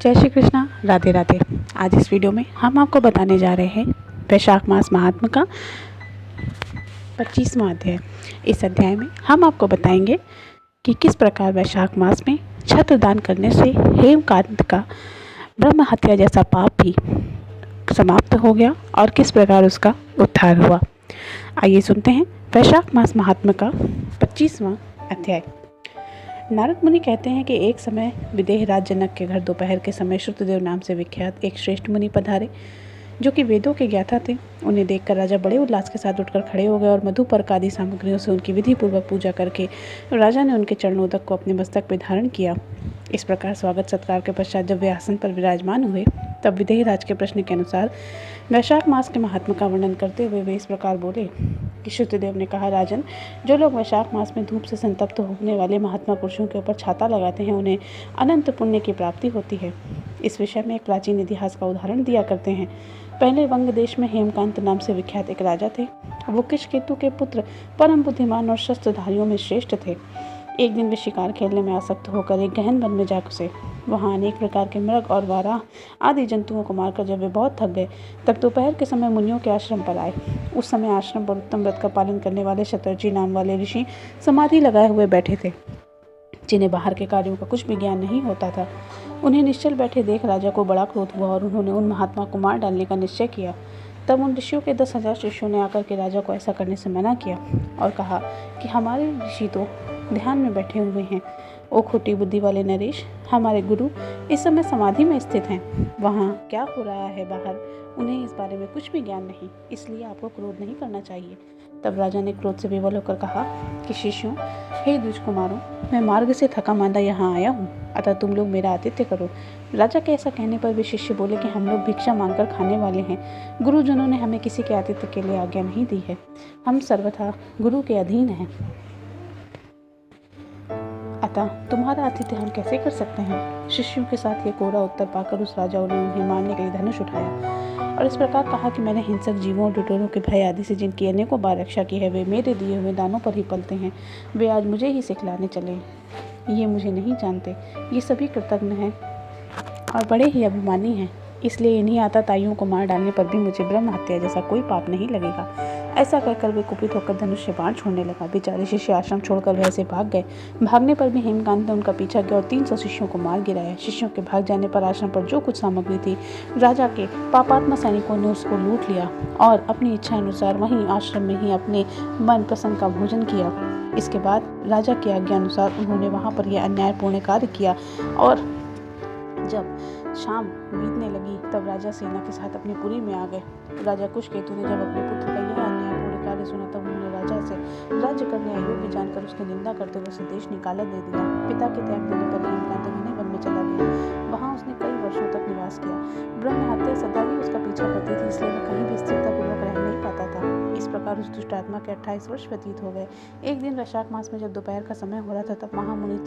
जय श्री कृष्णा, राधे राधे। आज इस वीडियो में हम आपको बताने जा रहे हैं वैशाख मास महात्म का 25वां अध्याय। इस अध्याय में हम आपको बताएंगे कि किस प्रकार वैशाख मास में छत्र दान करने से हेमकांत का ब्रह्म हत्या जैसा पाप भी समाप्त हो गया और किस प्रकार उसका उद्धार हुआ। आइए सुनते हैं वैशाख मास महात्म का 25वां अध्याय। नारद मुनि कहते हैं कि एक समय विदेह राज जनक के घर दोपहर के समय श्रुतदेव नाम से विख्यात एक श्रेष्ठ मुनि पधारे, जो कि वेदों के ज्ञाता थे। उन्हें देखकर राजा बड़े उल्लास के साथ उठकर खड़े हो गए और मधुपर्क आदि सामग्रियों से उनकी विधि पूर्वक पूजा करके राजा ने उनके चरणोदक को अपने मस्तक पर धारण किया। इस प्रकार स्वागत सत्कार के पश्चात जब वे आसन पर विराजमान हुए, तब विदेह राज के प्रश्न के अनुसार वैशाख मास के महात्मा का वर्णन करते हुए वे इस प्रकार बोले कि श्रुतदेव ने कहा, राजन, जो लोग वैशाख मास में धूप से संतप्त होने वाले महात्मा पुरुषों के ऊपर छाता लगाते हैं, उन्हें अनंत पुण्य की प्राप्ति होती है। इस विषय में एक प्राचीन इतिहास का उदाहरण दिया करते हैं। पहले वंग देश में हेमकांत नाम से विख्यात एक राजा थे। वो किशकेतु के पुत्र, परम बुद्धिमान और शस्त्रधारियों में श्रेष्ठ थे। एक दिन वे शिकार खेलने में आसक्त होकर एक गहन वन में जा घुसे। वहाँ अनेक प्रकार के मृग और वाराह आदि जंतुओं को मारकर जब वे बहुत थक गए, तब दोपहर के समय मुनियों के आश्रम पर आए। उस समय आश्रम पर उत्तम व्रत का पालन करने वाले शतर्जी नाम वाले ऋषि समाधि लगाए हुए बैठे थे, जिन्हें बाहर के कार्यों का कुछ भी ज्ञान नहीं होता था। उन्हें निश्चल बैठे देख राजा को बड़ा क्रोध हुआ और उन्होंने उन महात्मा को मार डालने का निश्चय किया। तब उन ऋषियों के 10,000 शिष्यों ने आकर के राजा को ऐसा करने से मना किया और कहा कि हमारे ऋषि तो ध्यान में बैठे हुए हैं। ओ खोटी बुद्धि वाले नरेश, हमारे गुरु इस समय समाधि में स्थित हैं। वहाँ क्या हो रहा है बाहर, उन्हें इस बारे में कुछ भी ज्ञान नहीं, इसलिए आपको क्रोध नहीं करना चाहिए। तब राजा ने क्रोध से विवल होकर कहा कि शिष्यों, हे द्विज कुमारों, मैं मार्ग से थका मांदा यहाँ आया हूँ, अतः तुम लोग मेरा आतिथ्य करो। राजा के ऐसा कहने पर वे शिष्य बोले कि हम लोग भिक्षा मांगकर खाने वाले हैं। गुरुजनों ने हमें किसी के आतिथ्य के लिए आज्ञा नहीं दी है। हम सर्वथा गुरु के अधीन हैं, अतः तुम्हारा आतिथ्य हम कैसे कर सकते हैं। शिष्यों के साथ ये कोरा उत्तर पाकर उस राजा ने उन्हें मारने के लिए धनुष उठाया और इस प्रकार कहा कि मैंने हिंसक जीवों और डुटोरों के भय आदि से जिनकी अनेकों बार रक्षा की है, वे मेरे दिए हुए दानों पर ही पलते हैं। वे आज मुझे ही सिखलाने चले। ये मुझे नहीं जानते, ये सभी कृतज्ञ हैं और बड़े ही अभिमानी हैं, इसलिए इन्हीं आताताइयों को मार डालने पर भी मुझे ब्रह्म हत्या जैसा कोई पाप नहीं लगेगा। ऐसा कहकर वे कुपित होकर धनुष से बाण छोड़ने लगा। बेचारे शिष्य आश्रम छोड़कर वह से भाग गए। भागने पर भी हेमकांत ने उनका पीछा किया और 300 शिष्यों को मार गिराया। शिष्यों के भाग जाने पर आश्रम पर जो कुछ सामग्री थी, राजा के पापात्मा सैनिकों ने उसको लूट लिया और अपनी इच्छा अनुसार वहीं आश्रम में ही अपने मन पसंद का भोजन किया। इसके बाद राजा की आज्ञा अनुसार उन्होंने वहाँ पर यह अन्यायपूर्ण कार्य किया और जब शाम बीतने लगी तब राजा सेना के साथ अपनी पुरी में आ गए। राजा कुशकेतु ने जब अपने पुत्र का यह अन्यायपूर्ण कार्य सुना, तब उन्होंने राजा से राज्य करने अयोग्य जानकर उसकी निंदा करते हुए उसे देश निकाला दे दिया। पिता के त्याग देने पर हेमकांत घने वन में चला गया। वहाँ उसने कई वर्षों तक निवास किया। ब्रह्म हत्या सदा ही उसका पीछा करती थी, इसलिए वह कहीं भी स्थिरतापूर्वक रह नहीं पाता था। इस प्रकार उस दुष्ट आत्मा के 28 वर्ष व्यतीत हो गए। एक दिन वैशाख मास में जब दोपहर का समय हो रहा था, तब महामुनि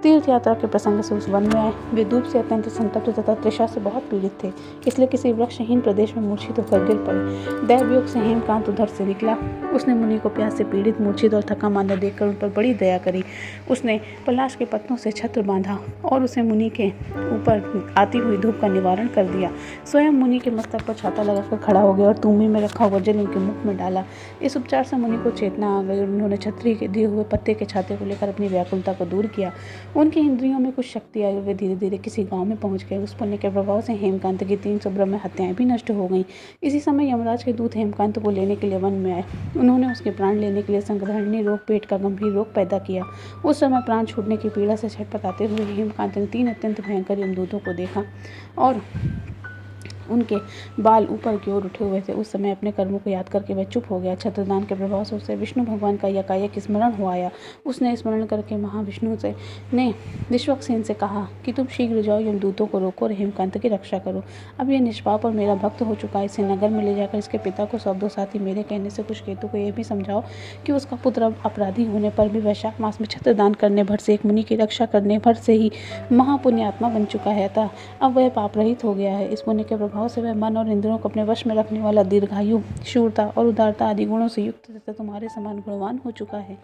तीर्थ यात्रा के प्रसंग से उस वन में आए। वे धूप से अत्यंत संतप्त तथा तृषा से बहुत पीड़ित थे, इसलिए किसी वृक्षहीन प्रदेश में मूर्छित होकर गिर पड़े। दैवयोग से हेमकांत उधर से निकला। उसने मुनि को प्यास से पीड़ित, मूर्छित और थका मांदा देखकर उन पर बड़ी दया करी। उसने पलाश के पत्तों से छत्र बांधा और उसे मुनि के ऊपर आती हुई धूप का निवारण कर दिया। स्वयं मुनि के मस्तक पर छाता लगाकर खड़ा हो गया और तुमी में रखा हुआ जल उनके मुख में डाला। इस उपचार से मुनि को चेतना आ गई और उन्होंने छतरी के दिए हुए पत्ते के छाते को लेकर अपनी व्याकुलता को दूर किया। उनकी इंद्रियों में कुछ शक्ति आई और वे धीरे धीरे किसी गांव में पहुंच गए। उस पुण्य के प्रभाव से हेमकांत की 300 ब्रह्म हत्याएं भी नष्ट हो गईं। इसी समय यमराज के दूत हेमकांत को लेने के लिए वन में आए। उन्होंने उसके प्राण लेने के लिए संग्रहणीय रोग, पेट का गंभीर रोग पैदा किया। उस समय प्राण छूटने की पीड़ा से छटपटाते हुए हेमकांत ने 3 अत्यंत भयंकर यमदूतों को देखा और उनके बाल ऊपर की ओर उठे हुए थे। उस समय अपने कर्मों को याद करके वह चुप हो गया। छत्रदान के प्रभाव से उसे विष्णु भगवान का यकायक स्मरण हो आया। उसने स्मरण करके महाविष्णु से ने विश्वक्सेन से कहा कि तुम शीघ्र जाओ, यमदूतों को रोको और हेमकांत की रक्षा करो। अब यह निष्पाप और मेरा भक्त हो चुका है, इसे नगर में ले जाकर इसके पिता को सौंप दो। साथ ही मेरे कहने से कुशकेतु को यह भी समझाओ कि उसका पुत्र अब अपराधी होने पर भी वैशाख मास में छत्रदान करने भर से, एक मुनि की रक्षा करने भर से ही महापुण्यात्मा बन चुका है, अतः अब वह पाप रहित हो गया है। इस पुण्य के स्वभाव से वह मन और इंद्रियों को अपने वश में रखने वाला, दीर्घायु, शूरता और उदारता आदि गुणों से युक्त तथा तुम्हारे समान गुणवान हो चुका है।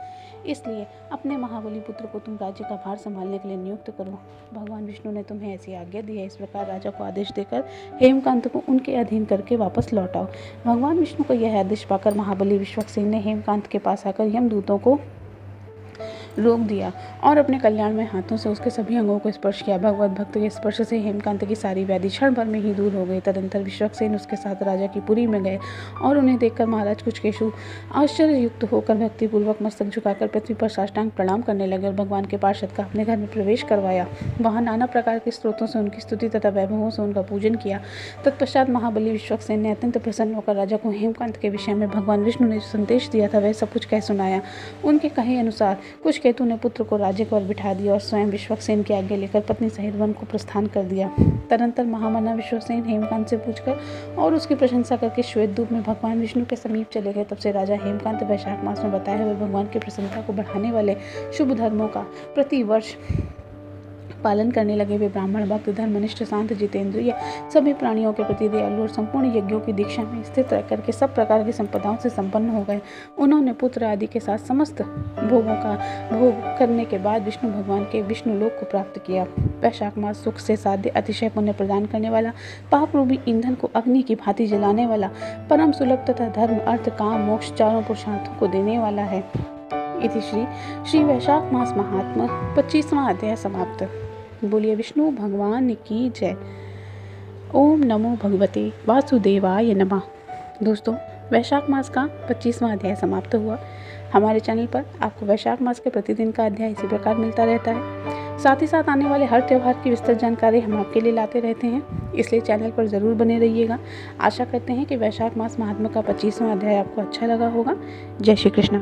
इसलिए अपने महाबली पुत्र को तुम राज्य का भार संभालने के लिए नियुक्त करो। भगवान विष्णु ने तुम्हें ऐसी आज्ञा दी है। इस प्रकार राजा को आदेश देकर हेमकांत को उनके अधीन करके वापस लौटाओ। भगवान विष्णु को यह आदेश पाकर महाबली विश्वक्सेन ने हेमकांत के पास आकर यमदूतों को रोक दिया और अपने कल्याणमय हाथों से उसके सभी अंगों को स्पर्श किया। भगवत भक्त के स्पर्श से हेमकांत की सारी व्याधि क्षण भर में ही दूर हो गई। तदंतर विश्वक्सेन उसके साथ राजा की पुरी में गए और उन्हें देखकर महाराज कुचकेशु आश्चर्ययुक्त होकर भक्तिपूर्वक मस्तक झुकाकर पृथ्वी पर साष्टांग प्रणाम करने लगे और भगवान के पार्षद का अपने घर में प्रवेश करवाया। वहाँ नाना प्रकार के स्त्रोतों से उनकी स्तुति तथा वैभवों से उनका पूजन किया। तत्पश्चात महाबली विश्वक्सेन ने अत्यंत प्रसन्न होकर राजा को हेमकांत के विषय में भगवान विष्णु ने जो संदेश दिया था वह सब कुछ कह सुनाया। उनके कहे अनुसार कुचकेतु ने पुत्र को राज्य पर बिठा दिया और स्वयं विश्वक्सेन की आज्ञा लेकर पत्नी सहित वन को प्रस्थान कर दिया। तदंतर महामना विश्वक्सेन हेमकांत से पूछकर और उसकी प्रशंसा करके श्वेत दूप में भगवान विष्णु के समीप चले गए। तब से राजा हेमकांत वैशाख मास में बताए हुए भगवान की प्रसन्नता को बढ़ाने वाले शुभ धर्मों का प्रति वर्ष पालन करने लगे। वे ब्राह्मण, भक्त, धर्मनिष्ठ, शांत, जितेंद्रिय, सभी प्राणियों के प्रति दयालु और संपूर्ण यज्ञों की दीक्षा में स्थित रह करके सब प्रकार की संपदाओं से संपन्न हो गए। उन्होंने पुत्र आदि के साथ समस्त भोगों का भोग करने के बाद विष्णु भगवान के विष्णु लोक को प्राप्त किया। वैशाख मास सुख से साध्य, अतिशय पुण्य प्रदान करने वाला, पाप रूपी ईंधन को अग्नि की भांति जलाने वाला, परम सुलभ तथा धर्म, अर्थ, काम, मोक्ष चारों पुरुषार्थों को देने वाला है। इति श्री वैशाख मास महात्मा 25वां अध्याय समाप्त। बोलिए विष्णु भगवान की जय। ओम नमो भगवते वासुदेवाय नमः। दोस्तों, वैशाख मास का 25वां अध्याय समाप्त हुआ। हमारे चैनल पर आपको वैशाख मास के प्रतिदिन का अध्याय इसी प्रकार मिलता रहता है। साथ ही साथ आने वाले हर त्यौहार की विस्तृत जानकारी हम आपके लिए लाते रहते हैं, इसलिए चैनल पर ज़रूर बने रहिएगा। आशा करते हैं कि वैशाख मास महात्मा का 25वां अध्याय आपको अच्छा लगा होगा। जय श्री कृष्ण।